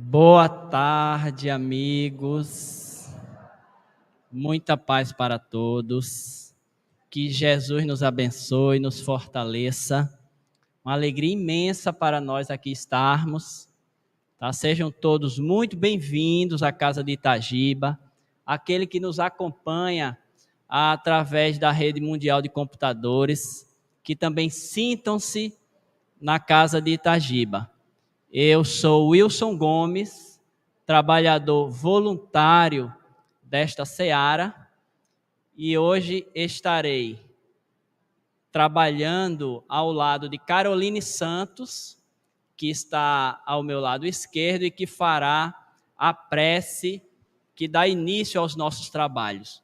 Boa tarde, amigos. Muita paz para todos. Que Jesus nos abençoe, nos fortaleça. Uma alegria imensa para nós aqui estarmos. Tá? Sejam todos muito bem-vindos à Casa de Itagiba. Aquele que nos acompanha através da Rede Mundial de Computadores, que também sintam-se na Casa de Itagiba. Eu sou Wilson Gomes, trabalhador voluntário desta seara, e hoje estarei trabalhando ao lado de Caroline Santos, que está ao meu lado esquerdo e que fará a prece que dá início aos nossos trabalhos.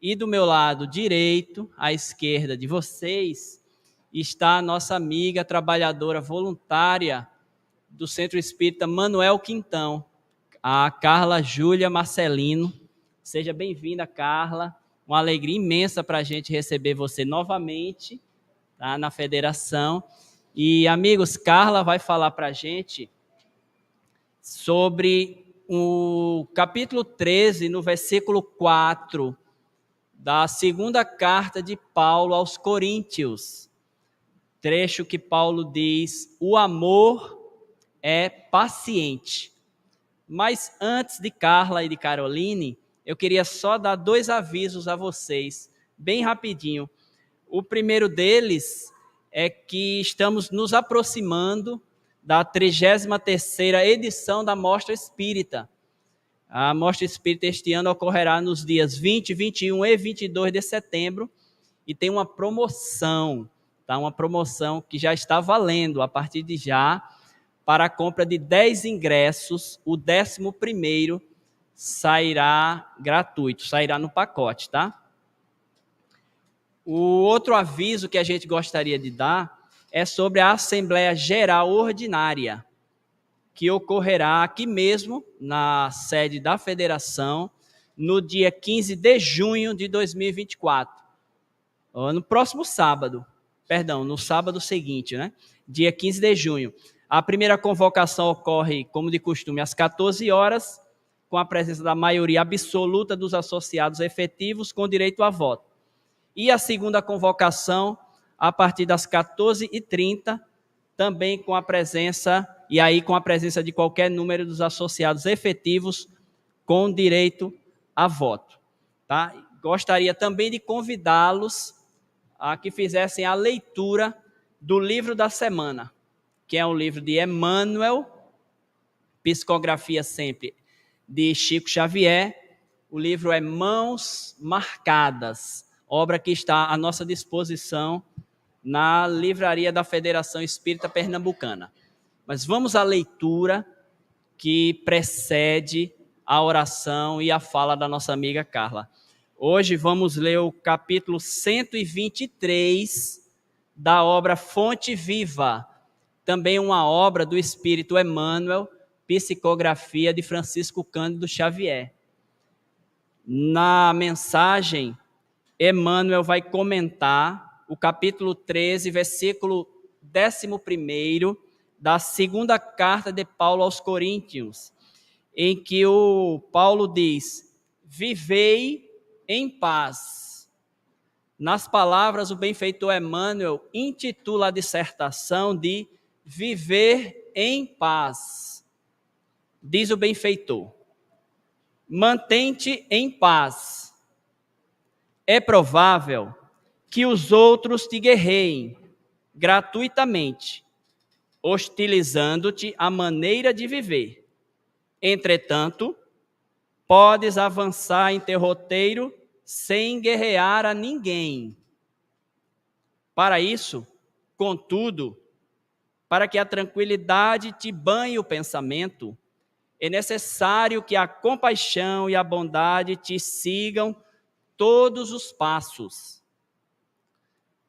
E do meu lado direito, à esquerda de vocês, está a nossa amiga trabalhadora voluntária do Centro Espírita Manuel Quintão, a Carla Júlia Marcelino. Seja bem-vinda, Carla. Uma alegria imensa para a gente receber você novamente, tá, na federação. E, amigos, Carla vai falar para a gente sobre o capítulo 13, no versículo 4, da segunda carta de Paulo aos Coríntios. Trecho que Paulo diz: o amor é paciente. Mas antes de Carla e de Caroline, eu queria só dar 2 avisos a vocês, bem rapidinho. O primeiro deles é que estamos nos aproximando da 33ª edição da Mostra Espírita. A Mostra Espírita este ano ocorrerá nos dias 20, 21 e 22 de setembro e tem uma promoção, tá? Uma promoção que já está valendo a partir de já. Para a compra de 10 ingressos, o 11º sairá gratuito, sairá no pacote, tá? O outro aviso que a gente gostaria de dar é sobre a Assembleia Geral Ordinária, que ocorrerá aqui mesmo, na sede da Federação, no dia 15 de junho de 2024. No próximo sábado, no sábado seguinte, né? Dia 15 de junho. A primeira convocação ocorre, como de costume, às 14 horas, com a presença da maioria absoluta dos associados efetivos com direito a voto. E a segunda convocação, a partir das 14h30, também com a presença, e aí com a presença de qualquer número dos associados efetivos com direito a voto. Tá? Gostaria também de convidá-los a que fizessem a leitura do livro da semana, que é um livro de Emmanuel, psicografia sempre de Chico Xavier. O livro é Mãos Marcadas, obra que está à nossa disposição na livraria da Federação Espírita Pernambucana. Mas vamos à leitura que precede a oração e a fala da nossa amiga Carla. Hoje vamos ler o capítulo 123 da obra Fonte Viva, também uma obra do Espírito Emmanuel, psicografia de Francisco Cândido Xavier. Na mensagem, Emmanuel vai comentar o capítulo 13, versículo 11 da segunda carta de Paulo aos Coríntios, em que o Paulo diz: vivei em paz. Nas palavras, o benfeitor Emmanuel intitula a dissertação de Viver em Paz. Diz o benfeitor: mantente em paz. É provável que os outros te guerreiem gratuitamente, hostilizando-te a maneira de viver. Entretanto, podes avançar em teu roteiro sem guerrear a ninguém. Para isso, contudo, para que a tranquilidade te banhe o pensamento, é necessário que a compaixão e a bondade te sigam todos os passos.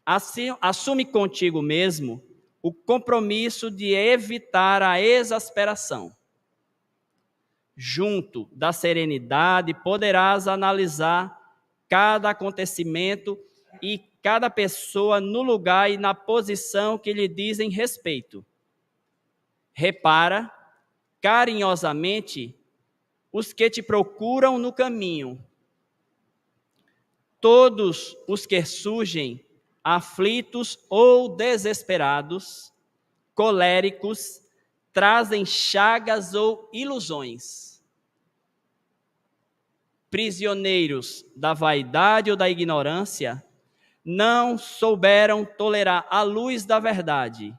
Assim, assume contigo mesmo o compromisso de evitar a exasperação. Junto da serenidade, poderás analisar cada acontecimento e cada pessoa no lugar e na posição que lhe dizem respeito. Repara carinhosamente os que te procuram no caminho. Todos os que surgem aflitos ou desesperados, coléricos, trazem chagas ou ilusões. Prisioneiros da vaidade ou da ignorância, não souberam tolerar a luz da verdade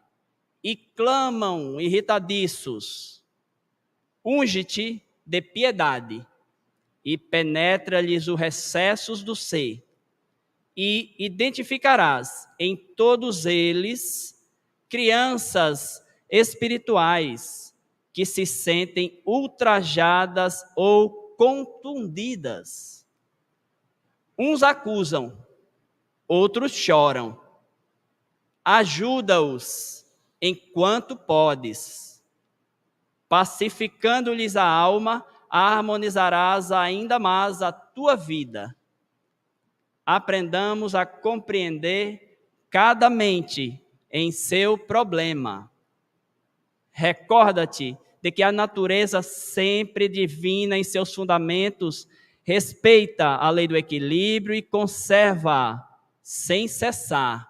e clamam irritadiços: unge-te de piedade e penetra-lhes os recessos do ser, e identificarás em todos eles crianças espirituais que se sentem ultrajadas ou contundidas. Uns acusam, outros choram. Ajuda-os enquanto podes. Pacificando-lhes a alma, harmonizarás ainda mais a tua vida. Aprendamos a compreender cada mente em seu problema. Recorda-te de que a natureza sempre divina em seus fundamentos respeita a lei do equilíbrio e conserva sem cessar.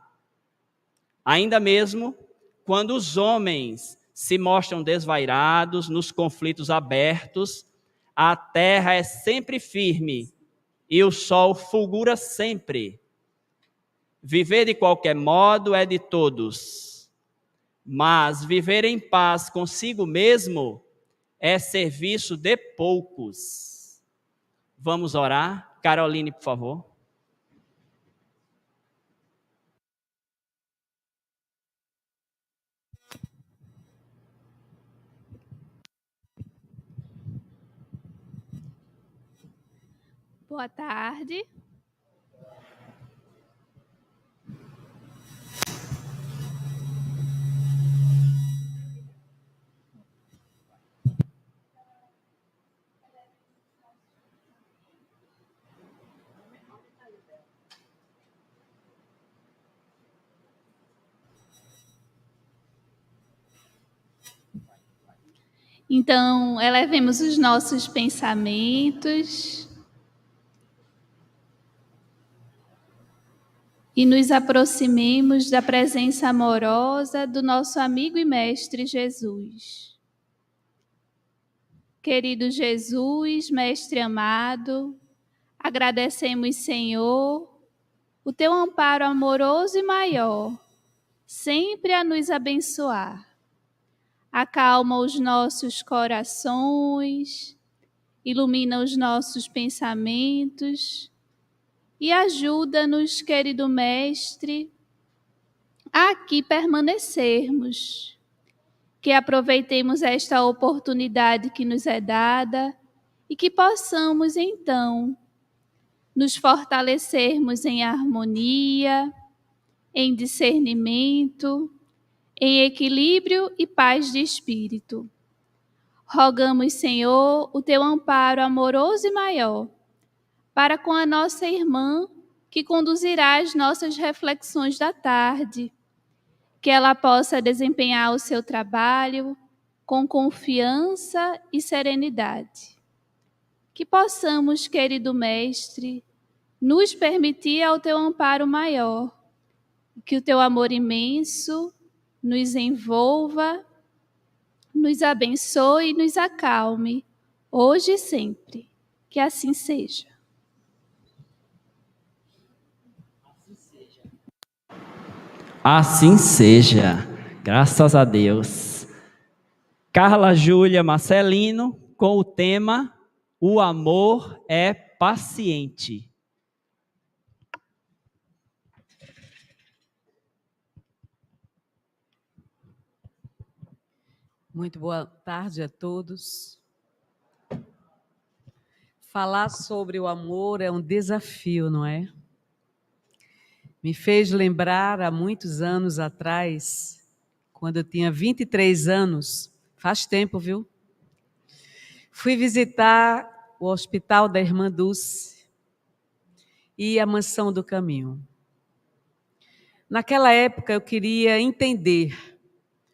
Ainda mesmo quando os homens se mostram desvairados nos conflitos abertos, a terra é sempre firme e o sol fulgura sempre. Viver de qualquer modo é de todos, mas viver em paz consigo mesmo é serviço de poucos. Vamos orar? Caroline, por favor. Boa tarde. Então, elevemos os nossos pensamentos e nos aproximemos da presença amorosa do nosso amigo e mestre Jesus. Querido Jesus, mestre amado, agradecemos, Senhor, o teu amparo amoroso e maior, sempre a nos abençoar. Acalma os nossos corações, ilumina os nossos pensamentos e ajuda-nos, querido Mestre, aqui permanecermos, que aproveitemos esta oportunidade que nos é dada e que possamos, então, nos fortalecermos em harmonia, em discernimento, em equilíbrio e paz de espírito. Rogamos, Senhor, o teu amparo amoroso e maior, para com a nossa irmã, que conduzirá as nossas reflexões da tarde, que ela possa desempenhar o seu trabalho com confiança e serenidade. Que possamos, querido Mestre, nos permitir ao teu amparo maior, que o teu amor imenso nos envolva, nos abençoe e nos acalme, hoje e sempre. Que assim seja. Assim seja, graças a Deus. Carla Júlia Marcelino, com o tema O amor é paciente. Muito boa tarde a todos. Falar sobre o amor é um desafio, não é? Me fez lembrar há muitos anos atrás, quando eu tinha 23 anos, faz tempo, viu? Fui visitar o Hospital da Irmã Dulce e a Mansão do Caminho. Naquela época eu queria entender,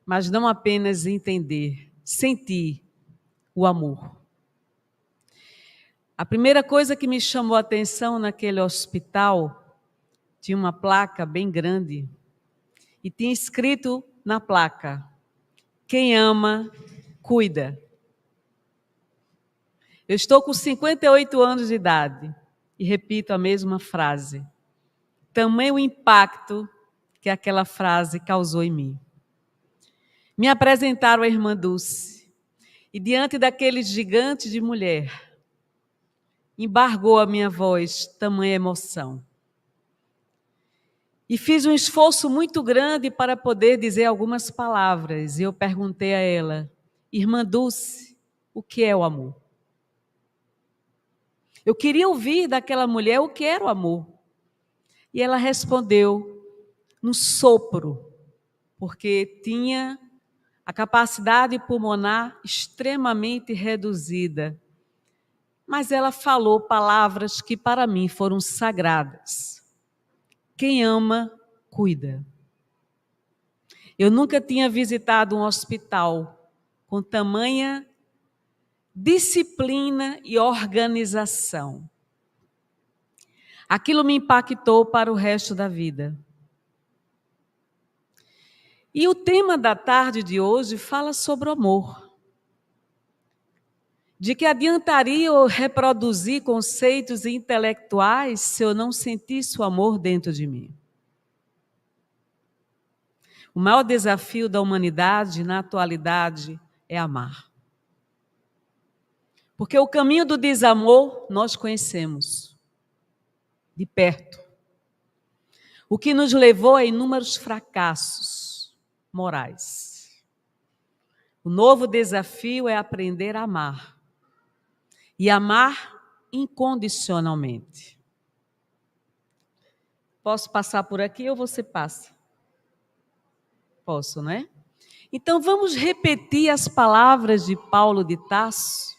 mas não apenas entender, sentir o amor. A primeira coisa que me chamou a atenção naquele hospital, tinha uma placa bem grande e tinha escrito na placa: quem ama, cuida. Eu estou com 58 anos de idade e repito a mesma frase. Tamanho o impacto que aquela frase causou em mim. Me apresentaram a Irmã Dulce e diante daquele gigante de mulher, embargou a minha voz, tamanha emoção. E fiz um esforço muito grande para poder dizer algumas palavras. E eu perguntei a ela: Irmã Dulce, o que é o amor? Eu queria ouvir daquela mulher o que era o amor. E ela respondeu no sopro, porque tinha a capacidade pulmonar extremamente reduzida. Mas ela falou palavras que para mim foram sagradas. Quem ama, cuida. Eu nunca tinha visitado um hospital com tamanha disciplina e organização. Aquilo me impactou para o resto da vida. E o tema da tarde de hoje fala sobre o amor. De que adiantaria eu reproduzir conceitos intelectuais se eu não sentisse o amor dentro de mim? O maior desafio da humanidade na atualidade é amar. Porque o caminho do desamor nós conhecemos de perto. O que nos levou a inúmeros fracassos morais. O novo desafio é aprender a amar. E amar incondicionalmente. Posso passar por aqui ou você passa? Posso, né? Então vamos repetir as palavras de Paulo de Tarso,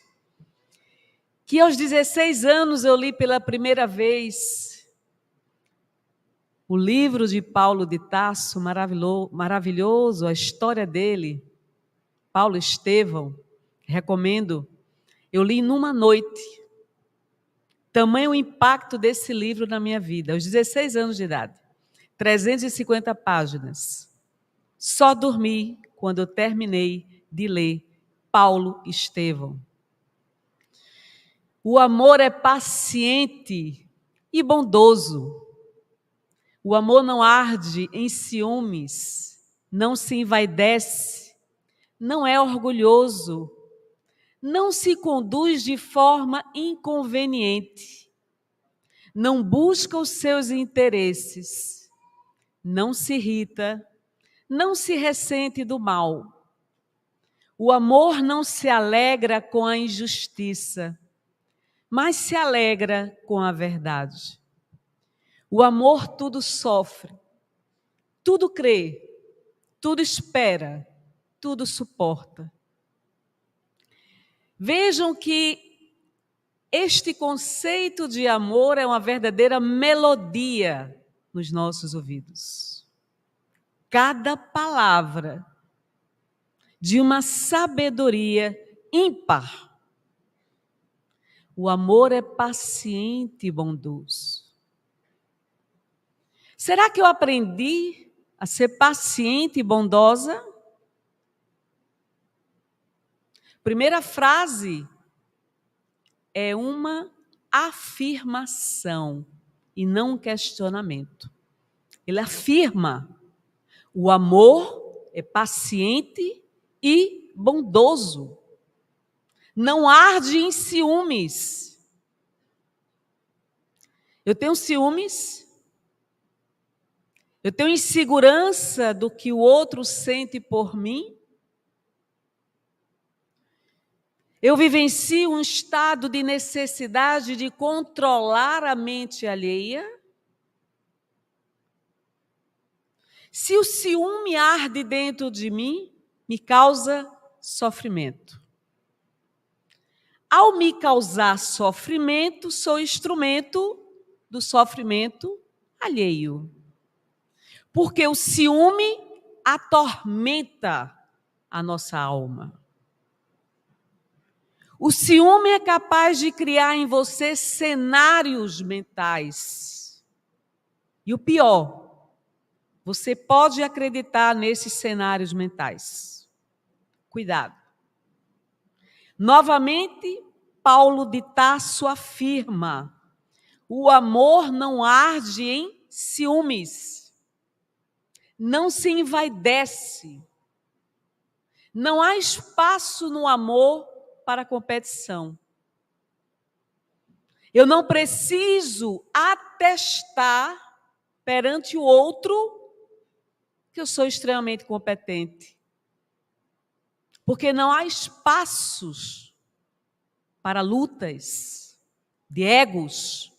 que aos 16 anos eu li pela primeira vez o livro de Paulo de Tarso, maravilhoso, a história dele, Paulo Estevão, recomendo. Eu li numa noite. Tamanho o impacto desse livro na minha vida, aos 16 anos de idade. 350 páginas. Só dormi quando eu terminei de ler Paulo Estevão. O amor é paciente e bondoso. O amor não arde em ciúmes, não se envaidece, não é orgulhoso, não se conduz de forma inconveniente, não busca os seus interesses, não se irrita, não se ressente do mal. O amor não se alegra com a injustiça, mas se alegra com a verdade. O amor tudo sofre, tudo crê, tudo espera, tudo suporta. Vejam que este conceito de amor é uma verdadeira melodia nos nossos ouvidos. Cada palavra de uma sabedoria ímpar. O amor é paciente e bondoso. Será que eu aprendi a ser paciente e bondosa? Primeira frase é uma afirmação e não um questionamento. Ele afirma: o amor é paciente e bondoso. Não arde em ciúmes. Eu tenho ciúmes. Eu tenho insegurança do que o outro sente por mim. Eu vivencio um estado de necessidade de controlar a mente alheia. Se o ciúme arde dentro de mim, me causa sofrimento. Ao me causar sofrimento, sou instrumento do sofrimento alheio. Porque o ciúme atormenta a nossa alma. O ciúme é capaz de criar em você cenários mentais. E o pior, você pode acreditar nesses cenários mentais. Cuidado. Novamente, Paulo de Tarso afirma: o amor não arde em ciúmes. Não se envaidece. Não há espaço no amor para competição. Eu não preciso atestar perante o outro que eu sou extremamente competente. Porque não há espaços para lutas de egos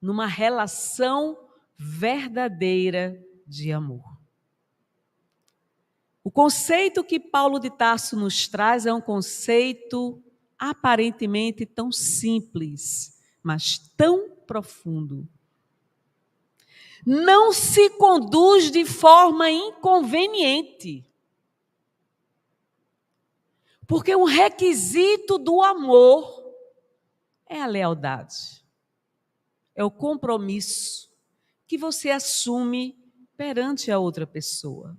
numa relação verdadeira de amor. O conceito que Paulo de Tarso nos traz é um conceito aparentemente tão simples, mas tão profundo. Não se conduz de forma inconveniente. Porque um requisito do amor é a lealdade. É o compromisso que você assume perante a outra pessoa.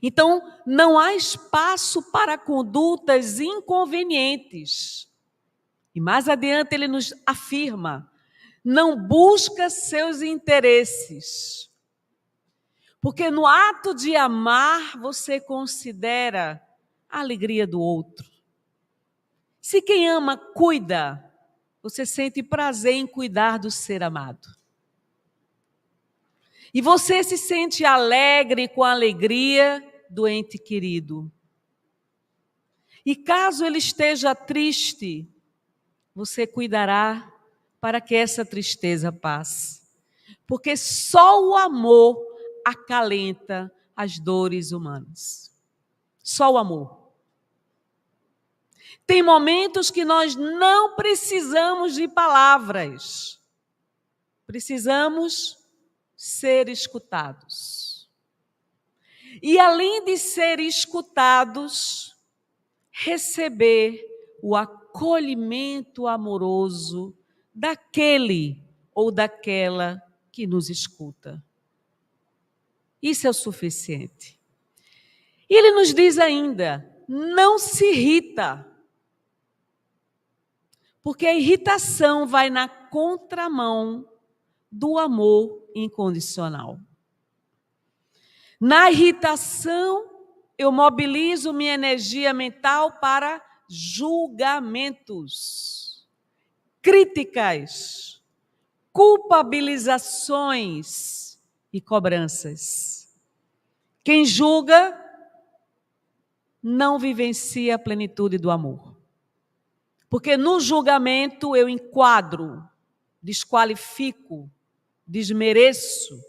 Então, não há espaço para condutas inconvenientes. E mais adiante ele nos afirma: não busca seus interesses. Porque no ato de amar, você considera a alegria do outro. Se quem ama cuida, você sente prazer em cuidar do ser amado. E você se sente alegre com a alegria do ente querido. E caso ele esteja triste, você cuidará para que essa tristeza passe. Porque só o amor acalenta as dores humanas. Só o amor. Tem momentos que nós não precisamos de palavras. Precisamos ser escutados. E além de ser escutados, receber o acolhimento amoroso daquele ou daquela que nos escuta. Isso é o suficiente. E ele nos diz ainda: não se irrita. Porque a irritação vai na contramão do amor incondicional. Na irritação, eu mobilizo minha energia mental para julgamentos, críticas, culpabilizações e cobranças. Quem julga não vivencia a plenitude do amor. Porque no julgamento eu enquadro, desqualifico, desmereço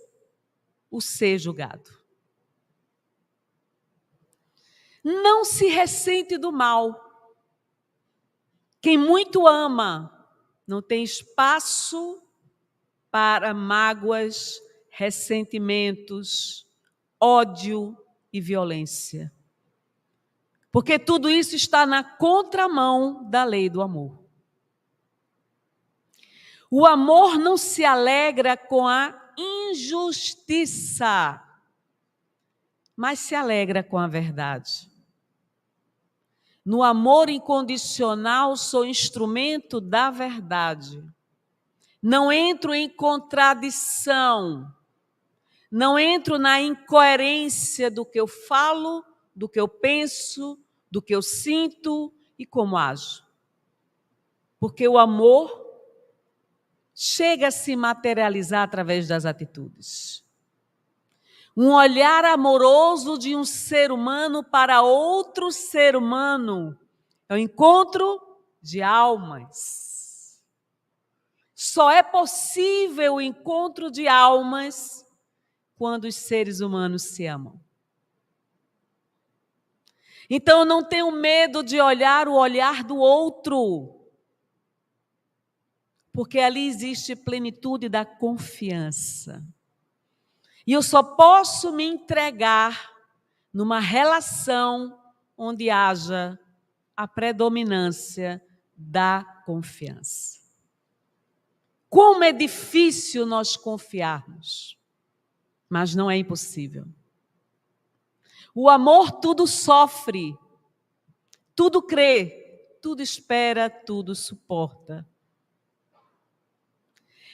o ser julgado. Não se ressente do mal. Quem muito ama não tem espaço para mágoas, ressentimentos, ódio e violência. Porque tudo isso está na contramão da lei do amor. O amor não se alegra com a injustiça, mas se alegra com a verdade. No amor incondicional, sou instrumento da verdade. Não entro em contradição, não entro na incoerência do que eu falo, do que eu penso, do que eu sinto e como ajo. Porque o amor chega a se materializar através das atitudes. Um olhar amoroso de um ser humano para outro ser humano é o encontro de almas. Só é possível o encontro de almas quando os seres humanos se amam. Então, eu não tenho medo de olhar o olhar do outro, porque ali existe plenitude da confiança. E eu só posso me entregar numa relação onde haja a predominância da confiança. Como é difícil nós confiarmos, mas não é impossível. O amor tudo sofre, tudo crê, tudo espera, tudo suporta.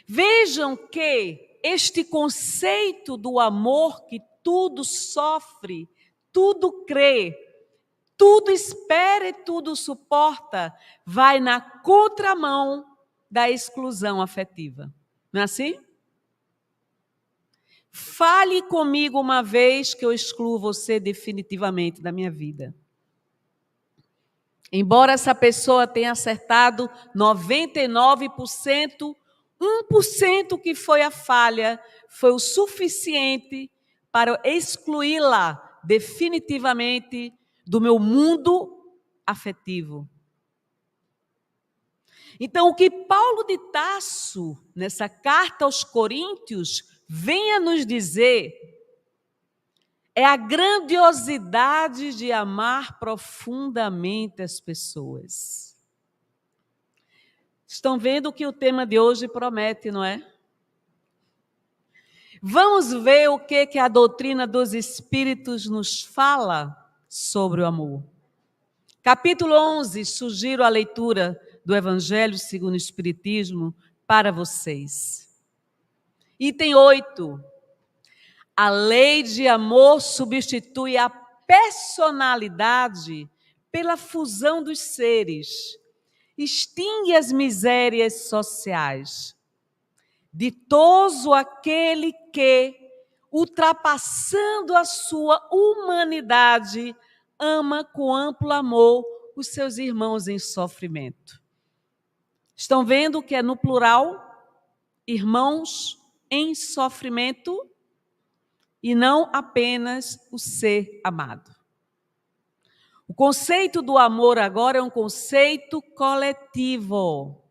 Vejam que este conceito do amor que tudo sofre, tudo crê, tudo espera e tudo suporta, vai na contramão da exclusão afetiva. Não é assim? Fale comigo uma vez que eu excluo você definitivamente da minha vida. Embora essa pessoa tenha acertado 99%, 1% que foi a falha, foi o suficiente para excluí-la definitivamente do meu mundo afetivo. Então, o que Paulo de Tarso, nessa carta aos Coríntios, vem a nos dizer é a grandiosidade de amar profundamente as pessoas. Estão vendo o que o tema de hoje promete, não é? Vamos ver o que a doutrina dos Espíritos nos fala sobre o amor. Capítulo 11, sugiro a leitura do Evangelho segundo o Espiritismo para vocês. Item 8. A lei de amor substitui a personalidade pela fusão dos seres. Extingue as misérias sociais. Ditoso aquele que, ultrapassando a sua humanidade, ama com amplo amor os seus irmãos em sofrimento. Estão vendo que é no plural? Irmãos em sofrimento e não apenas o ser amado. O conceito do amor agora é um conceito coletivo.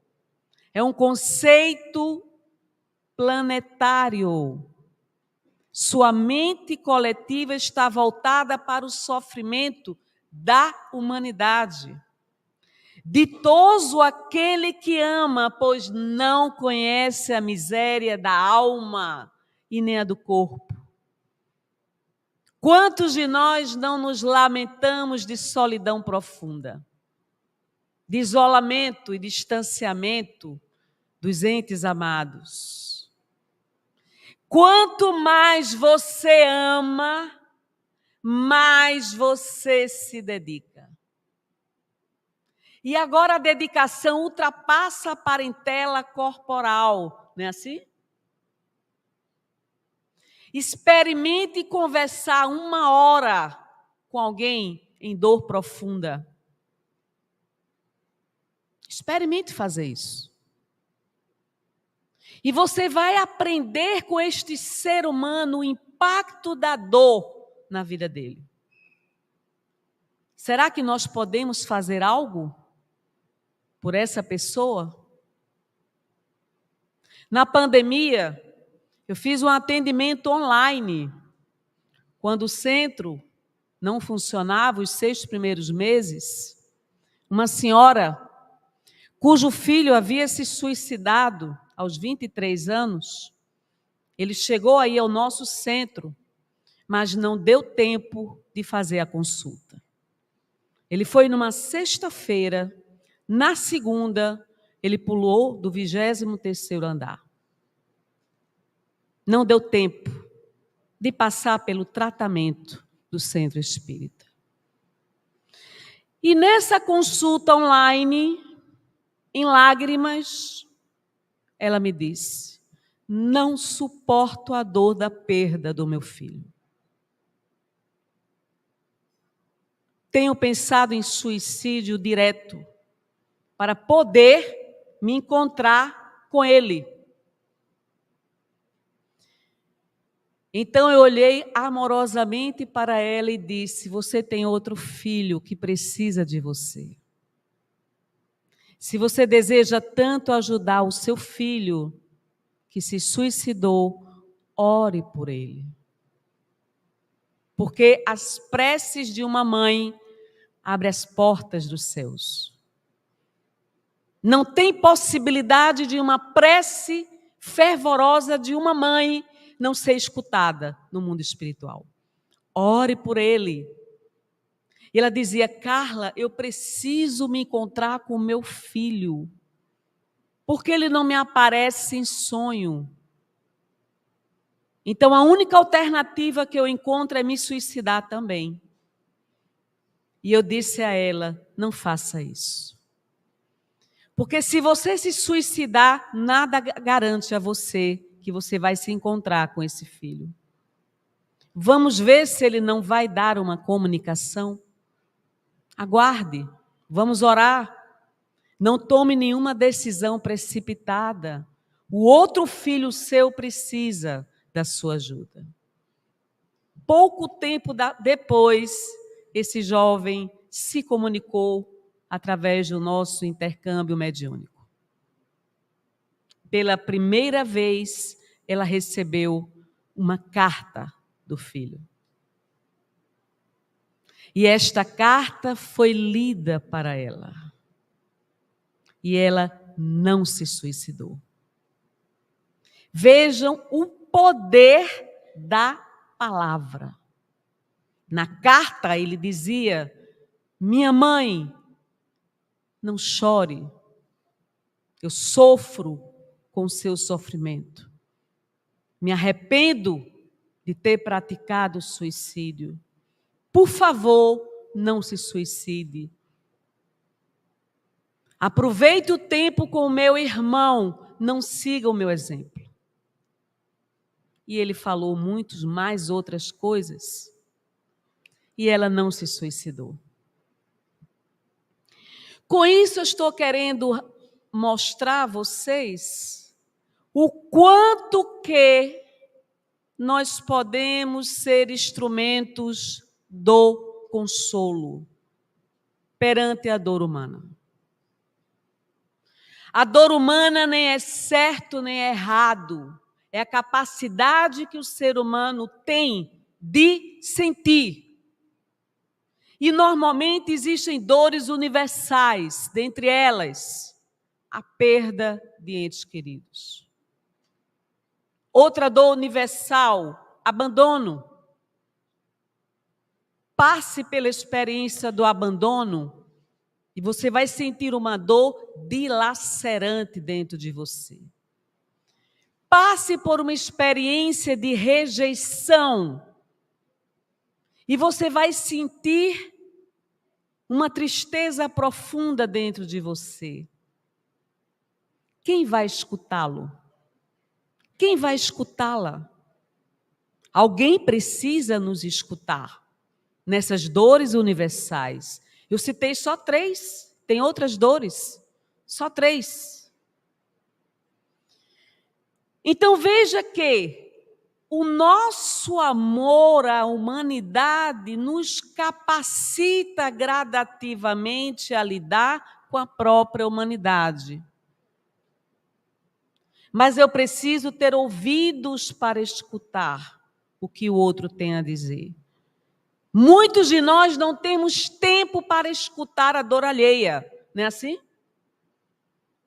É um conceito planetário. Sua mente coletiva está voltada para o sofrimento da humanidade. Ditoso aquele que ama, pois não conhece a miséria da alma e nem a do corpo. Quantos de nós não nos lamentamos de solidão profunda, de isolamento e distanciamento dos entes amados? Quanto mais você ama, mais você se dedica. E agora a dedicação ultrapassa a parentela corporal, não é assim? Experimente conversar 1 hora com alguém em dor profunda. Experimente fazer isso. E você vai aprender com este ser humano o impacto da dor na vida dele. Será que nós podemos fazer algo por essa pessoa? Na pandemia, eu fiz um atendimento online. Quando o centro não funcionava, os 6 primeiros meses, uma senhora cujo filho havia se suicidado aos 23 anos, ele chegou aí ao nosso centro, mas não deu tempo de fazer a consulta. Ele foi numa sexta-feira, na segunda, ele pulou do 23º andar. Não deu tempo de passar pelo tratamento do centro espírita. E nessa consulta online, em lágrimas, ela me disse: não suporto a dor da perda do meu filho. Tenho pensado em suicídio direto para poder me encontrar com ele. Então eu olhei amorosamente para ela e disse: você tem outro filho que precisa de você. Se você deseja tanto ajudar o seu filho que se suicidou, ore por ele. Porque as preces de uma mãe abrem as portas dos céus. Não tem possibilidade de uma prece fervorosa de uma mãe não ser escutada no mundo espiritual. Ore por ele. E ela dizia: Carla, eu preciso me encontrar com o meu filho. Porque ele não me aparece em sonho. Então a única alternativa que eu encontro é me suicidar também. E eu disse a ela: não faça isso. Porque se você se suicidar, nada garante a você que você vai se encontrar com esse filho. Vamos ver se ele não vai dar uma comunicação. Aguarde, vamos orar. Não tome nenhuma decisão precipitada. O outro filho seu precisa da sua ajuda. Pouco tempo depois, esse jovem se comunicou através do nosso intercâmbio mediúnico. Pela primeira vez, ela recebeu uma carta do filho. E esta carta foi lida para ela. E ela não se suicidou. Vejam o poder da palavra. Na carta ele dizia: minha mãe, não chore, eu sofro com o seu sofrimento. Me arrependo de ter praticado suicídio. Por favor, não se suicide. Aproveite o tempo com o meu irmão, não siga o meu exemplo. E ele falou muitas mais outras coisas. E ela não se suicidou. Com isso eu estou querendo mostrar a vocês o quanto que nós podemos ser instrumentos do consolo perante a dor humana. A dor humana nem é certo nem é errado. É a capacidade que o ser humano tem de sentir. E normalmente existem dores universais, dentre elas a perda de entes queridos. Outra dor universal, abandono. Passe pela experiência do abandono e você vai sentir uma dor dilacerante dentro de você. Passe por uma experiência de rejeição e você vai sentir uma tristeza profunda dentro de você. Quem vai escutá-lo? Quem vai escutá-la? Alguém precisa nos escutar nessas dores universais. Eu citei só 3, tem outras dores, só 3. Então veja que o nosso amor à humanidade nos capacita gradativamente a lidar com a própria humanidade. Mas eu preciso ter ouvidos para escutar o que o outro tem a dizer. Muitos de nós não temos tempo para escutar a dor alheia, não é assim?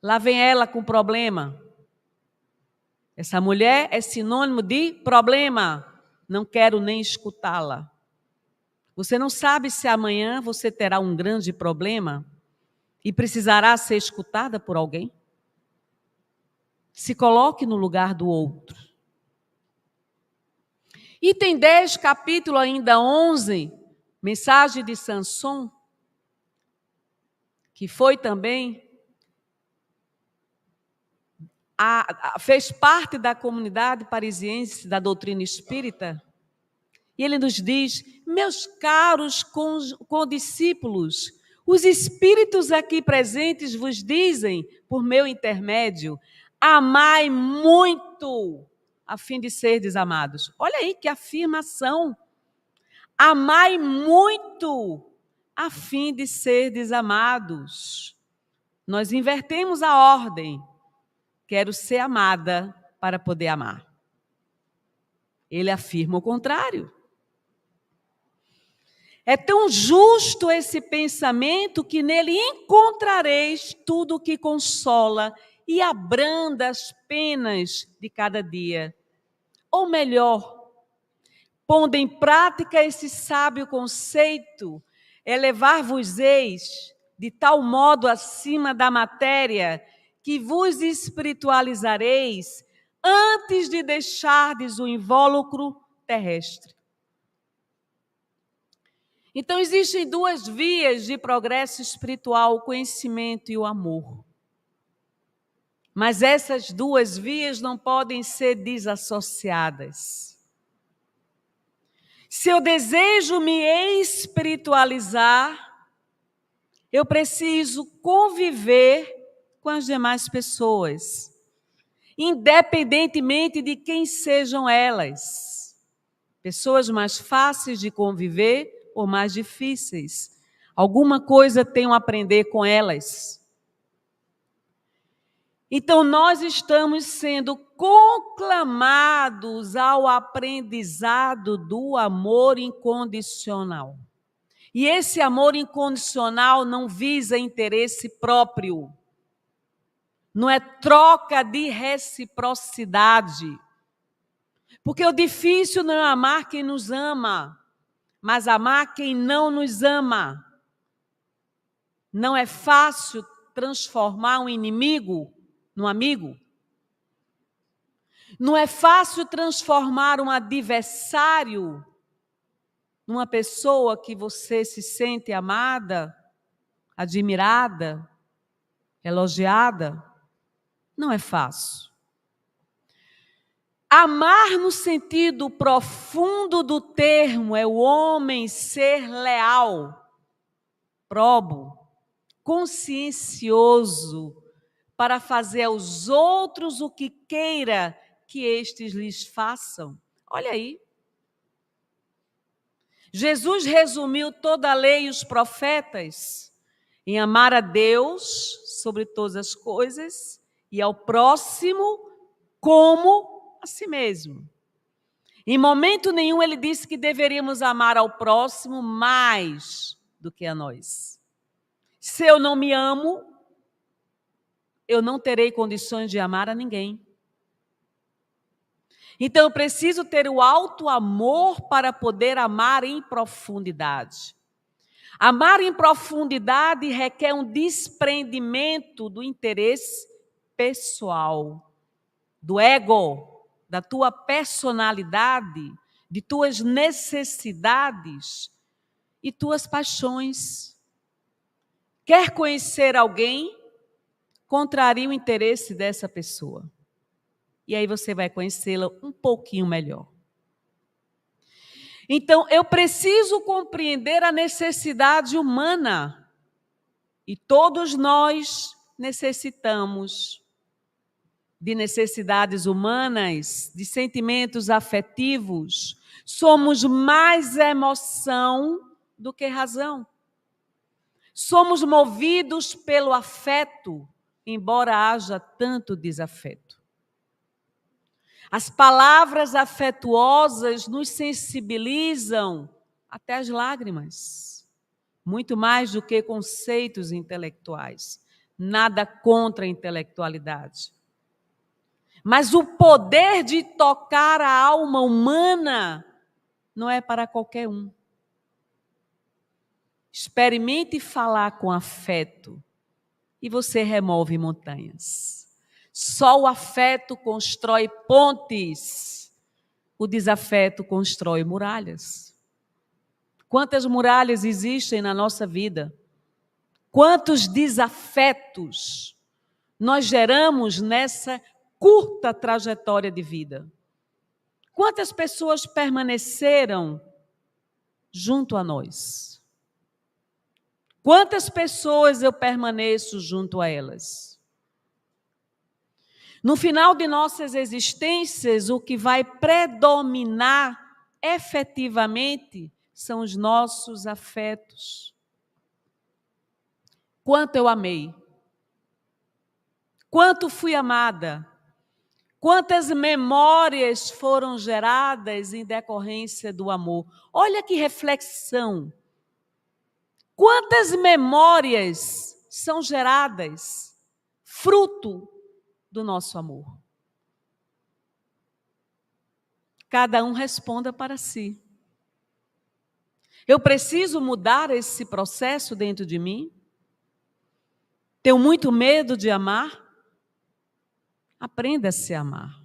Lá vem ela com problema. Essa mulher é sinônimo de problema. Não quero nem escutá-la. Você não sabe se amanhã você terá um grande problema e precisará ser escutada por alguém? Se coloque no lugar do outro. Item 10, capítulo ainda 11, mensagem de Samson, que foi também, fez parte da comunidade parisiense da doutrina espírita, e ele nos diz: meus caros condiscípulos, os espíritos aqui presentes vos dizem, por meu intermédio, amai muito, a fim de serdes amados. Olha aí que afirmação. Amai muito, a fim de serdes amados. Nós invertemos a ordem. Quero ser amada para poder amar. Ele afirma o contrário. É tão justo esse pensamento que nele encontrareis tudo o que consola e abranda as penas de cada dia. Ou melhor, pondo em prática esse sábio conceito, elevar-vos-eis de tal modo acima da matéria que vos espiritualizareis antes de deixardes o invólucro terrestre. Então, existem 2 vias de progresso espiritual, o conhecimento e o amor. Mas essas 2 vias não podem ser desassociadas. Se eu desejo me espiritualizar, eu preciso conviver com as demais pessoas, independentemente de quem sejam elas. Pessoas mais fáceis de conviver ou mais difíceis. Alguma coisa tenho a aprender com elas. Então, nós estamos sendo conclamados ao aprendizado do amor incondicional. E esse amor incondicional não visa interesse próprio. Não é troca de reciprocidade. Porque o difícil não é amar quem nos ama, mas amar quem não nos ama. Não é fácil transformar um inimigo num amigo. Não é fácil transformar um adversário numa pessoa que você se sente amada, admirada, elogiada. Não é fácil. Amar no sentido profundo do termo é o homem ser leal, probo, consciencioso, para fazer aos outros o que queira que estes lhes façam. Olha aí. Jesus resumiu toda a lei e os profetas em amar a Deus sobre todas as coisas e ao próximo como a si mesmo. Em momento nenhum ele disse que deveríamos amar ao próximo mais do que a nós. Se eu não me amo, eu não terei condições de amar a ninguém. Então, eu preciso ter o alto amor para poder amar em profundidade. Amar em profundidade requer um desprendimento do interesse pessoal, do ego, da tua personalidade, de tuas necessidades e tuas paixões. Quer conhecer alguém? Contraria o interesse dessa pessoa. E aí você vai conhecê-la um pouquinho melhor. Então, eu preciso compreender a necessidade humana. E todos nós necessitamos de necessidades humanas, de sentimentos afetivos. Somos mais emoção do que razão. Somos movidos pelo afeto, embora haja tanto desafeto. As palavras afetuosas nos sensibilizam até as lágrimas, muito mais do que conceitos intelectuais. Nada contra a intelectualidade. Mas o poder de tocar a alma humana não é para qualquer um. Experimente falar com afeto e você remove montanhas. Só o afeto constrói pontes, o desafeto constrói muralhas. Quantas muralhas existem na nossa vida? Quantos desafetos nós geramos nessa curta trajetória de vida? Quantas pessoas permaneceram junto a nós? Quantas pessoas eu permaneço junto a elas? No final de nossas existências, o que vai predominar efetivamente são os nossos afetos. Quanto eu amei? Quanto fui amada? Quantas memórias foram geradas em decorrência do amor? Olha que reflexão! Quantas memórias são geradas fruto do nosso amor? Cada um responda para si. Eu preciso mudar esse processo dentro de mim? Tenho muito medo de amar? Aprenda a se amar.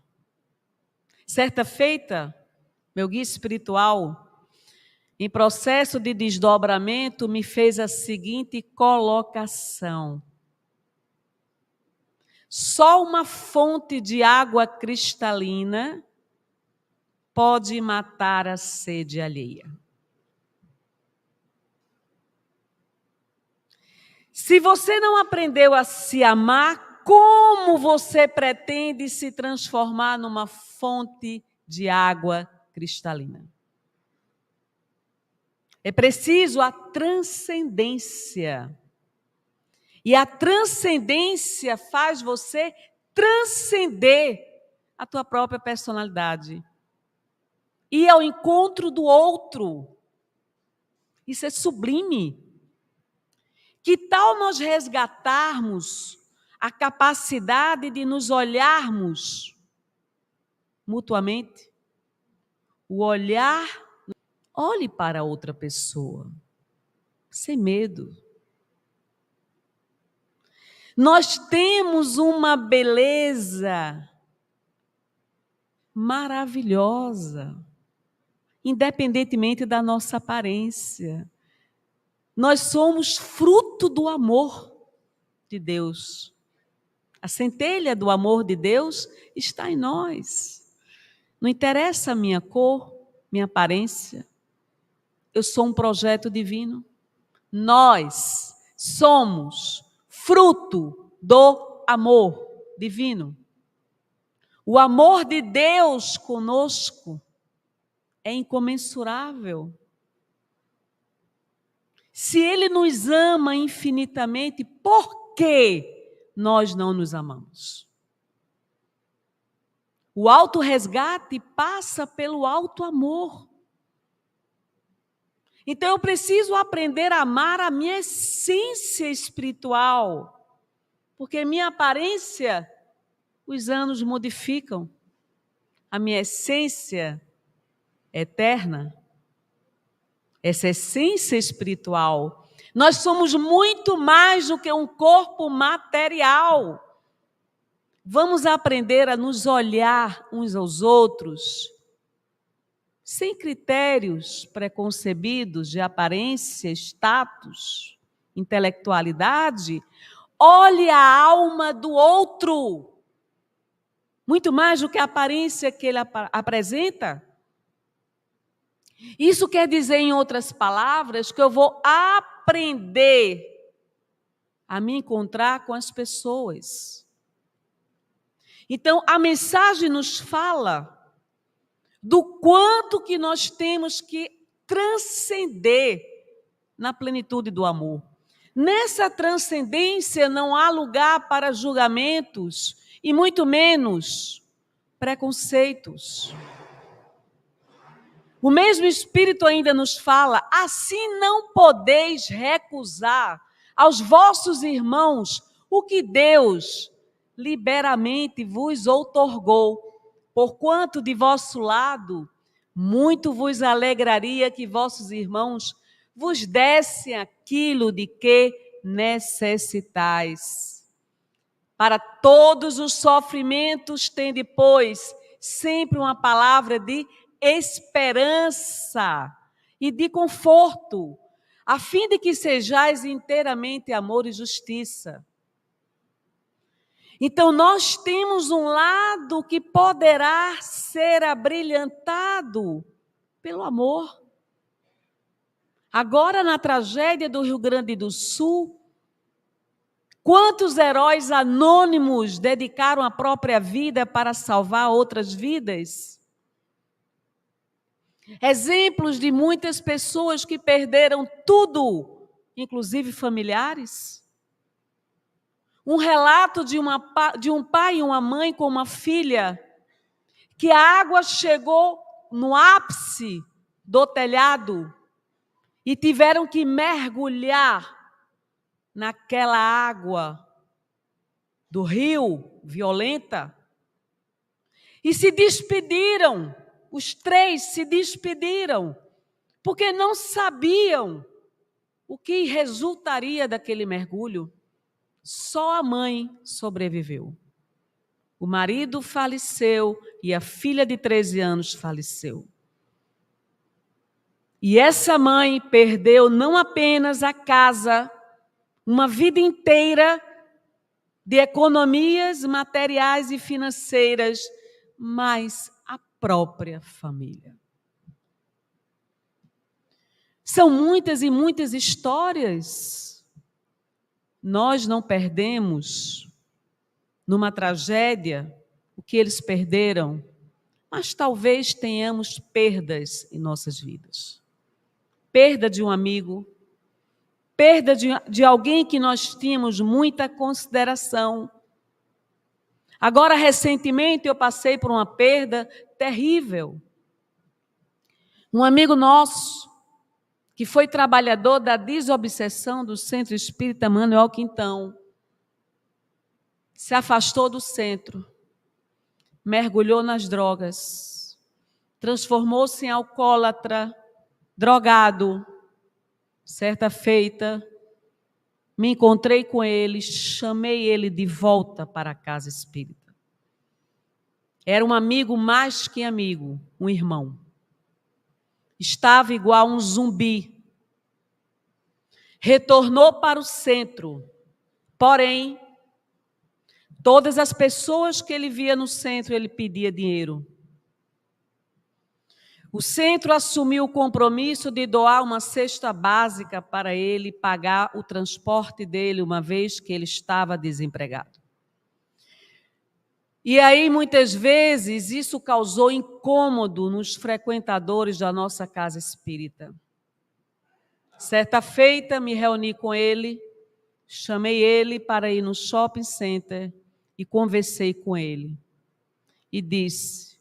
Certa feita, meu guia espiritual, em processo de desdobramento, me fez a seguinte colocação: só uma fonte de água cristalina pode matar a sede alheia. Se você não aprendeu a se amar, como você pretende se transformar numa fonte de água cristalina? É preciso a transcendência. E a transcendência faz você transcender a tua própria personalidade. Ir ao encontro do outro. Isso é sublime. Que tal nós resgatarmos a capacidade de nos olharmos mutuamente? O olhar, olhe para outra pessoa, sem medo. Nós temos uma beleza maravilhosa, independentemente da nossa aparência. Nós somos fruto do amor de Deus. A centelha do amor de Deus está em nós. Não interessa a minha cor, minha aparência. Eu sou um projeto divino. Nós somos fruto do amor divino. O amor de Deus conosco é incomensurável. Se Ele nos ama infinitamente, por que nós não nos amamos? O auto-resgate passa pelo auto-amor. Então eu preciso aprender a amar a minha essência espiritual, porque minha aparência, os anos modificam. A minha essência é eterna. Essa essência espiritual. Nós somos muito mais do que um corpo material. Vamos aprender a nos olhar uns aos outros, sem critérios preconcebidos de aparência, status, intelectualidade. Olhe a alma do outro, muito mais do que a aparência que ele apresenta. Isso quer dizer, em outras palavras, que eu vou aprender a me encontrar com as pessoas. Então, a mensagem nos fala do quanto que nós temos que transcender na plenitude do amor. Nessa transcendência não há lugar para julgamentos e muito menos preconceitos. O mesmo Espírito ainda nos fala: assim não podeis recusar aos vossos irmãos o que Deus liberamente vos outorgou, porquanto de vosso lado muito vos alegraria que vossos irmãos vos dessem aquilo de que necessitais. Para todos os sofrimentos tende, pois, sempre uma palavra de esperança e de conforto, a fim de que sejais inteiramente amor e justiça. Então, nós temos um lado que poderá ser abrilhantado pelo amor. Agora, na tragédia do Rio Grande do Sul, quantos heróis anônimos dedicaram a própria vida para salvar outras vidas? Exemplos de muitas pessoas que perderam tudo, inclusive familiares. Um relato de um pai e uma mãe com uma filha, que a água chegou no ápice do telhado e tiveram que mergulhar naquela água do rio violenta e se despediram. Os três se despediram, porque não sabiam o que resultaria daquele mergulho. Só a mãe sobreviveu. O marido faleceu e a filha de 13 anos faleceu. E essa mãe perdeu não apenas a casa, uma vida inteira de economias materiais e financeiras, mas a própria família. São muitas e muitas histórias. Nós não perdemos numa tragédia o que eles perderam, mas talvez tenhamos perdas em nossas vidas. Perda de um amigo, perda de alguém que nós tínhamos muita consideração. Agora, recentemente, eu passei por uma perda terrível. Um amigo nosso, que foi trabalhador da desobsessão do Centro Espírita Manuel Quintão, se afastou do centro, mergulhou nas drogas, transformou-se em alcoólatra, drogado. Certa feita, me encontrei com ele, chamei ele de volta para a casa espírita. Era um amigo mais que amigo, um irmão. Estava igual um zumbi. Retornou para o centro, porém, todas as pessoas que ele via no centro, ele pedia dinheiro. O centro assumiu o compromisso de doar uma cesta básica para ele pagar o transporte dele, uma vez que ele estava desempregado. E aí, muitas vezes, isso causou incômodo nos frequentadores da nossa casa espírita. Certa feita, me reuni com ele, chamei ele para ir no shopping center e conversei com ele. E disse: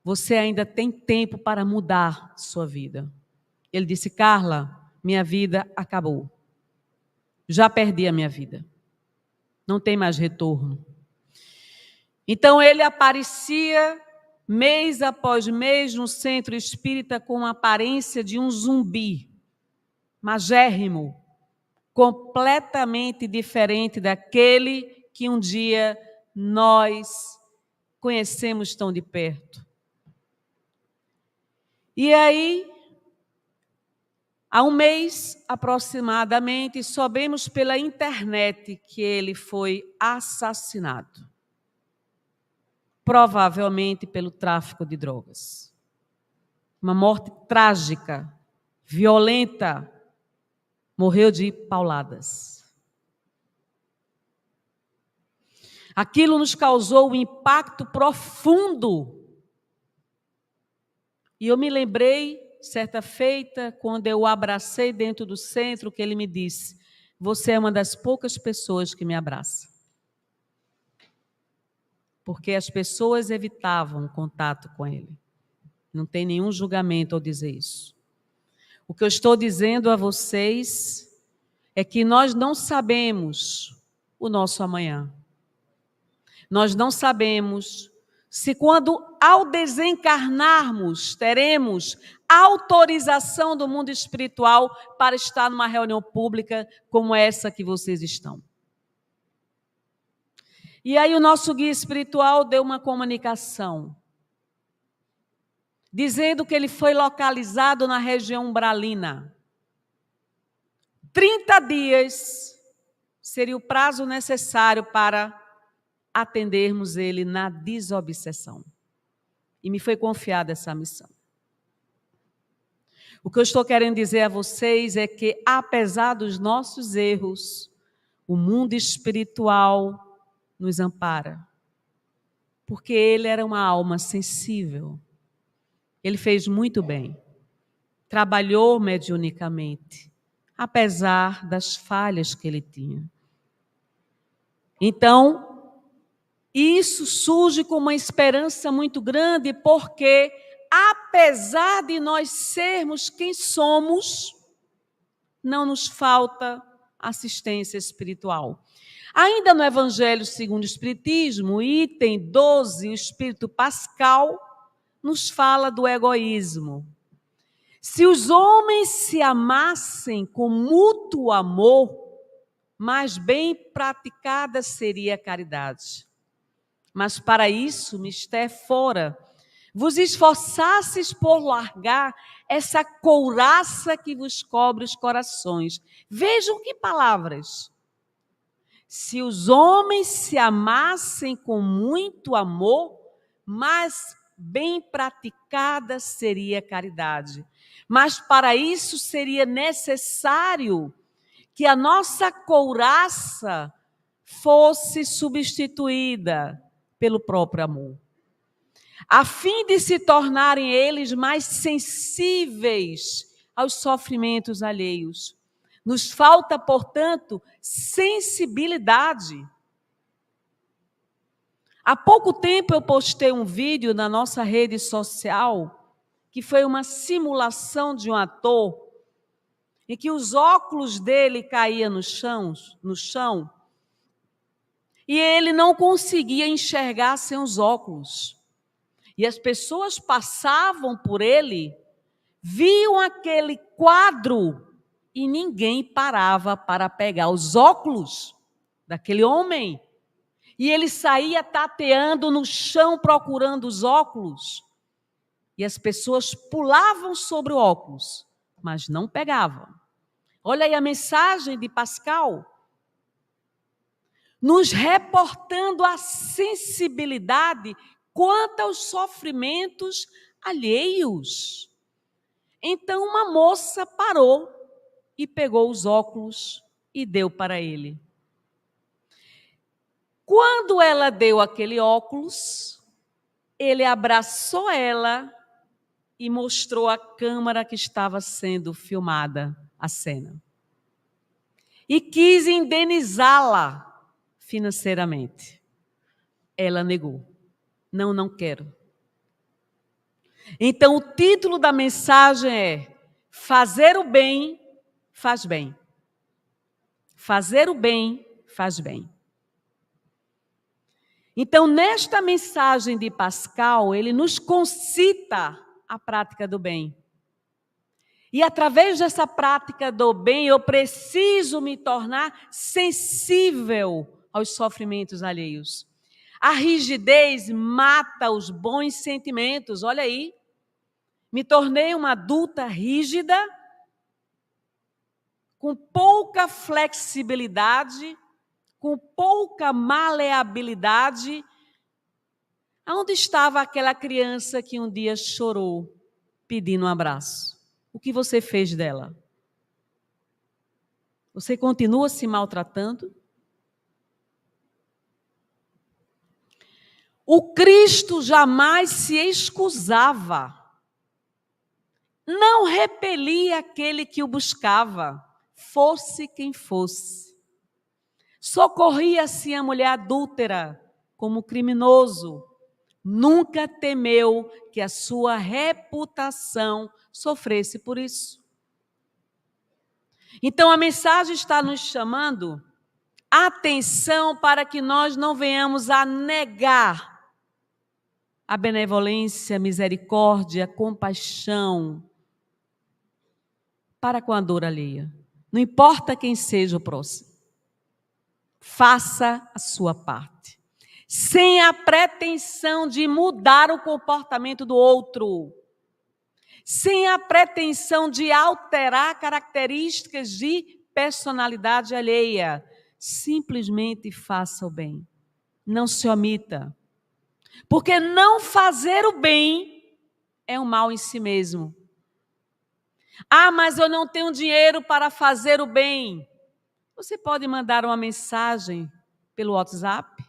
você ainda tem tempo para mudar sua vida. Ele disse: Carla, minha vida acabou. Já perdi a minha vida. Não tem mais retorno. Então ele aparecia mês após mês no centro espírita com a aparência de um zumbi, magérrimo, completamente diferente daquele que um dia nós conhecemos tão de perto. E aí, há um mês aproximadamente, soubemos pela internet que ele foi assassinado. Provavelmente pelo tráfico de drogas. uma morte trágica, violenta, morreu de pauladas. Aquilo nos causou um impacto profundo. E eu me lembrei, certa feita, quando eu o abracei dentro do centro, que ele me disse: você é uma das poucas pessoas que me abraça. Porque as pessoas evitavam o contato com ele. Não tem nenhum julgamento ao dizer isso. O que eu estou dizendo a vocês é que nós não sabemos o nosso amanhã. Nós não sabemos se quando, ao desencarnarmos, teremos autorização do mundo espiritual para estar numa reunião pública como essa que vocês estão. E aí o nosso guia espiritual deu uma comunicação, dizendo que ele foi localizado na região umbralina. 30 dias seria o prazo necessário para atendermos ele na desobsessão. E me foi confiada essa missão. O que eu estou querendo dizer a vocês é que, apesar dos nossos erros, o mundo espiritual nos ampara. Porque ele era uma alma sensível. Ele fez muito bem. Trabalhou mediunicamente, apesar das falhas que ele tinha. Então, isso surge com uma esperança muito grande, porque, apesar de nós sermos quem somos, não nos falta assistência espiritual. Ainda no Evangelho segundo o Espiritismo, item 12, o Espírito Pascal nos fala do egoísmo. Se os homens se amassem com mútuo amor, mais bem praticada seria a caridade. Mas para isso, mister fora, vos esforçasses por largar essa couraça que vos cobre os corações. Vejam que palavras. Se os homens se amassem com muito amor, mais bem praticada seria a caridade. Mas para isso seria necessário que a nossa couraça fosse substituída pelo próprio amor, a fim de se tornarem eles mais sensíveis aos sofrimentos alheios. Nos falta, portanto, sensibilidade. Há pouco tempo eu postei um vídeo na nossa rede social, que foi uma simulação de um ator, em que os óculos dele caíam no chão, e ele não conseguia enxergar sem os óculos. E as pessoas passavam por ele, viam aquele quadro e ninguém parava para pegar os óculos daquele homem. E ele saía tateando no chão procurando os óculos. E as pessoas pulavam sobre o óculos, mas não pegavam. Olha aí a mensagem de Pascal, nos reportando a sensibilidade quanto aos sofrimentos alheios. Então uma moça parou e pegou os óculos e deu para ele. Quando ela deu aquele óculos, ele abraçou ela e mostrou a câmera que estava sendo filmada, a cena. E quis indenizá-la financeiramente. Ela negou. Não quero. Então, o título da mensagem é: fazer o bem faz bem. Fazer o bem faz bem. Então, nesta mensagem de Pascal, ele nos concita a prática do bem. E através dessa prática do bem, eu preciso me tornar sensível aos sofrimentos alheios. A rigidez mata os bons sentimentos. Olha aí, me tornei uma adulta rígida, com pouca flexibilidade, com pouca maleabilidade. Onde estava aquela criança que um dia chorou pedindo um abraço. O que você fez dela? Você continua se maltratando? O Cristo jamais se excusava. Não repelia aquele que o buscava, fosse quem fosse. Socorria-se a mulher adúltera como criminoso. Nunca temeu que a sua reputação sofresse por isso. Então a mensagem está nos chamando a atenção para que nós não venhamos a negar a benevolência, a misericórdia, a compaixão para com a dor alheia. Não importa quem seja o próximo. Faça a sua parte. Sem a pretensão de mudar o comportamento do outro. Sem a pretensão de alterar características de personalidade alheia. Simplesmente faça o bem. Não se omita. Porque não fazer o bem é um mal em si mesmo. Ah, mas eu não tenho dinheiro para fazer o bem. Você pode mandar uma mensagem pelo WhatsApp.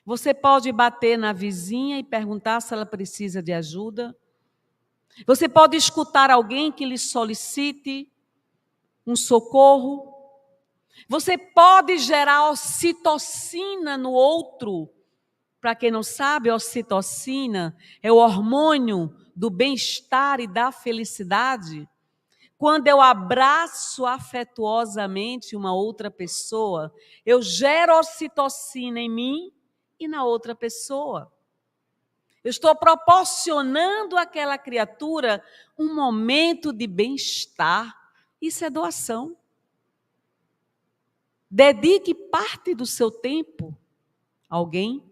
Você pode bater na vizinha e perguntar se ela precisa de ajuda. Você pode escutar alguém que lhe solicite um socorro. Você pode gerar ocitocina no outro. Para quem não sabe, a ocitocina é o hormônio do bem-estar e da felicidade. Quando eu abraço afetuosamente uma outra pessoa, eu gero ocitocina em mim e na outra pessoa. Eu estou proporcionando àquela criatura um momento de bem-estar. Isso é doação. Dedique parte do seu tempo a alguém.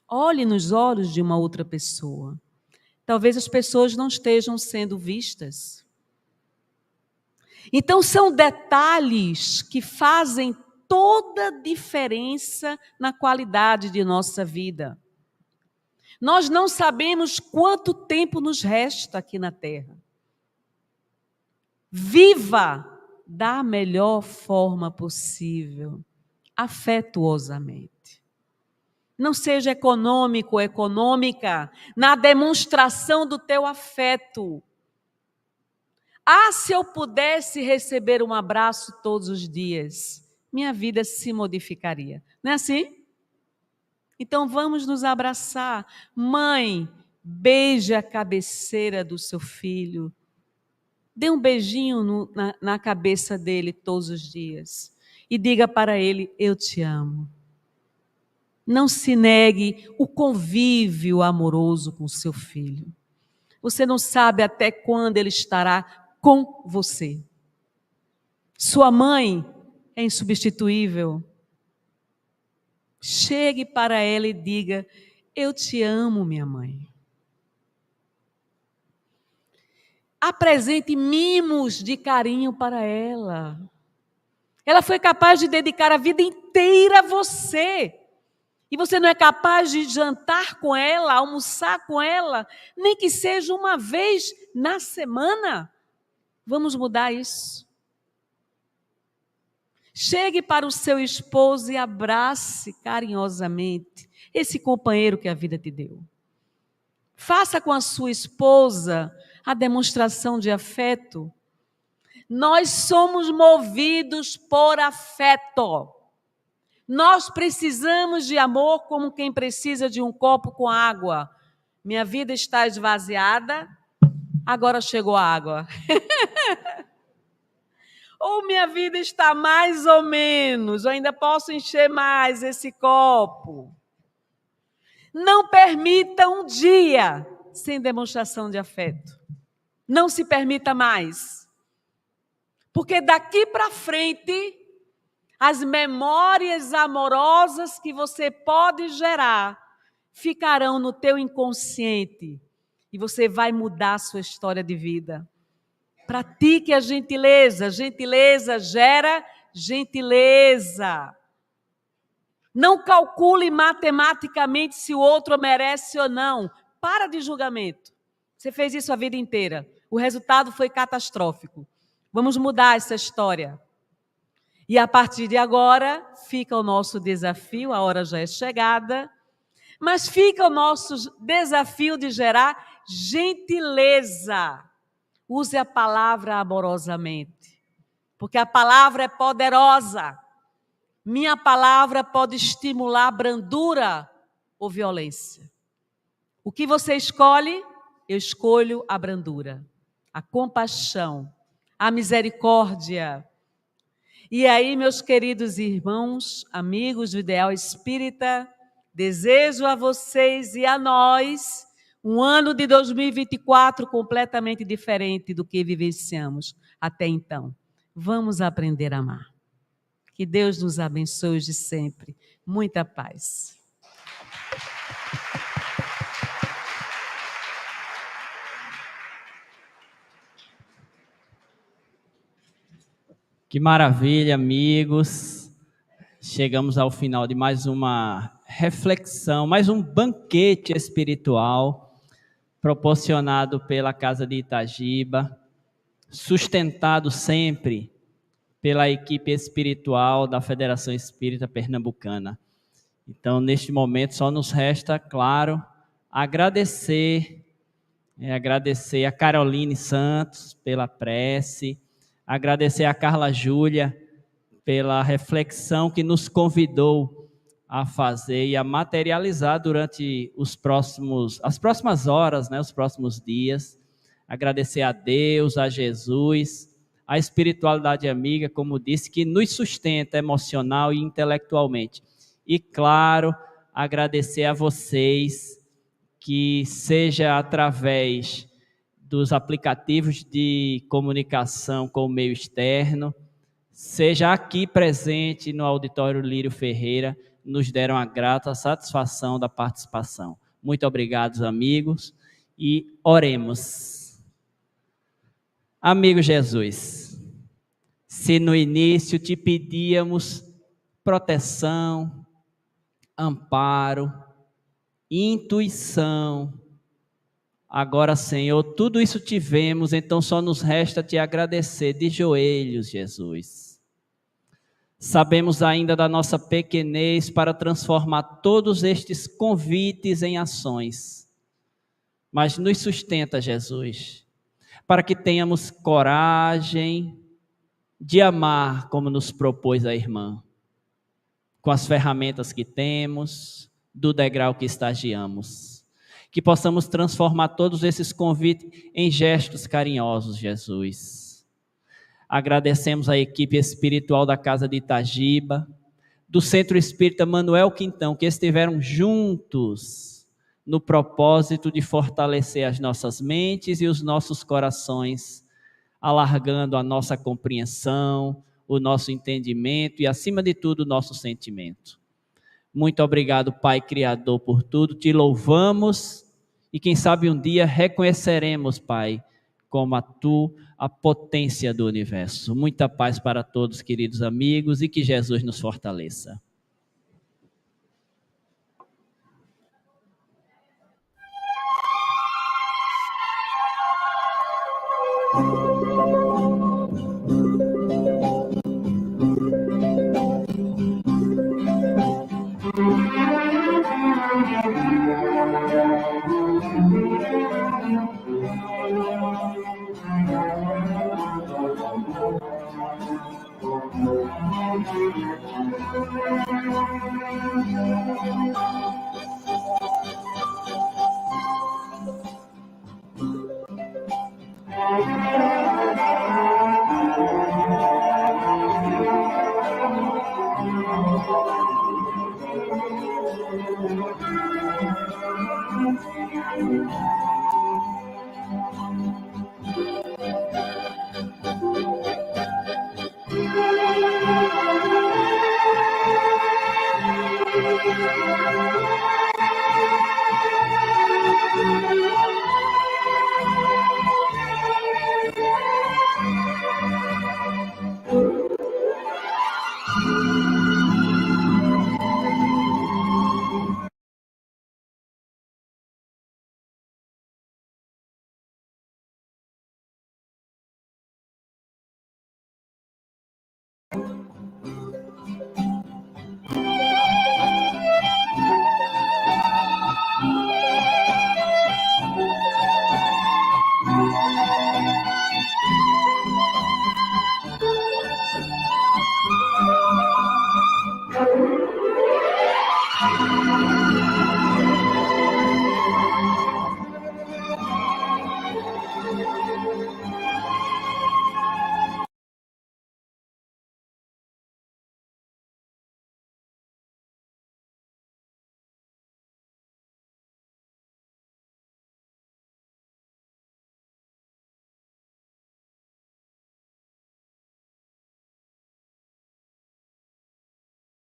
Olhe nos olhos de uma outra pessoa. Talvez as pessoas não estejam sendo vistas. Então, são detalhes que fazem toda a diferença na qualidade de nossa vida. Nós não sabemos quanto tempo nos resta aqui na Terra. Viva da melhor forma possível, afetuosamente. Não seja econômico ou econômica na demonstração do teu afeto. Ah, se eu pudesse receber um abraço todos os dias, minha vida se modificaria. Não é assim? Então vamos nos abraçar. Mãe, beije a cabeceira do seu filho. Dê um beijinho na cabeça dele todos os dias. E diga para ele, eu te amo. Não se negue o convívio amoroso com seu filho. Você não sabe até quando ele estará com você. Sua mãe é insubstituível. Chegue para ela e diga, eu te amo, minha mãe. Apresente mimos de carinho para ela. Ela foi capaz de dedicar a vida inteira a você. E você não é capaz de jantar com ela, almoçar com ela, nem que seja uma vez na semana. Vamos mudar isso. Chegue para o seu esposo e abrace carinhosamente esse companheiro que a vida te deu. Faça com a sua esposa a demonstração de afeto. Nós somos movidos por afeto. Nós precisamos de amor como quem precisa de um copo com água. Minha vida está esvaziada, agora chegou a água. Ou minha vida está mais ou menos, eu ainda posso encher mais esse copo. Não permita um dia sem demonstração de afeto. Não se permita mais. Porque daqui para frente, as memórias amorosas que você pode gerar ficarão no teu inconsciente e você vai mudar a sua história de vida. Pratique a gentileza. Gentileza gera gentileza. Não calcule matematicamente se o outro merece ou não. Para de julgamento. Você fez isso a vida inteira. O resultado foi catastrófico. Vamos mudar essa história. E a partir de agora, fica o nosso desafio, a hora já é chegada, mas fica o nosso desafio de gerar gentileza. Use a palavra amorosamente, porque a palavra é poderosa. Minha palavra pode estimular brandura ou violência. O que você escolhe? Eu escolho a brandura, a compaixão, a misericórdia. E aí, meus queridos irmãos, amigos do Ideal Espírita, desejo a vocês e a nós um ano de 2024 completamente diferente do que vivenciamos até então. Vamos aprender a amar. Que Deus nos abençoe de sempre. Muita paz. Que maravilha, amigos. Chegamos ao final de mais uma reflexão, mais um banquete espiritual proporcionado pela Casa de Itagiba, sustentado sempre pela equipe espiritual da Federação Espírita Pernambucana. Então, neste momento, só nos resta, claro, agradecer a Caroline Santos pela prece, agradecer a Carla Júlia pela reflexão que nos convidou a fazer e a materializar durante as próximas horas, os próximos dias. Agradecer a Deus, a Jesus, a espiritualidade amiga, como disse, que nos sustenta emocional e intelectualmente. E, claro, agradecer a vocês, que seja através dos aplicativos de comunicação com o meio externo, seja aqui presente no Auditório Lírio Ferreira, nos deram a grata satisfação da participação. Muito obrigado, amigos, e oremos. Amigo Jesus, se no início te pedíamos proteção, amparo, intuição, agora, Senhor, tudo isso tivemos, então só nos resta te agradecer de joelhos, Jesus. Sabemos ainda da nossa pequenez para transformar todos estes convites em ações, mas nos sustenta, Jesus, para que tenhamos coragem de amar como nos propôs a irmã, com as ferramentas que temos, do degrau que estagiamos. Que possamos transformar todos esses convites em gestos carinhosos, Jesus. Agradecemos a equipe espiritual da Casa de Itagiba, do Centro Espírita Manuel Quintão, que estiveram juntos no propósito de fortalecer as nossas mentes e os nossos corações, alargando a nossa compreensão, o nosso entendimento e, acima de tudo, o nosso sentimento. Muito obrigado, Pai Criador, por tudo. Te louvamos e, quem sabe, um dia reconheceremos, Pai, como a potência do universo. Muita paz para todos, queridos amigos, e que Jesus nos fortaleça.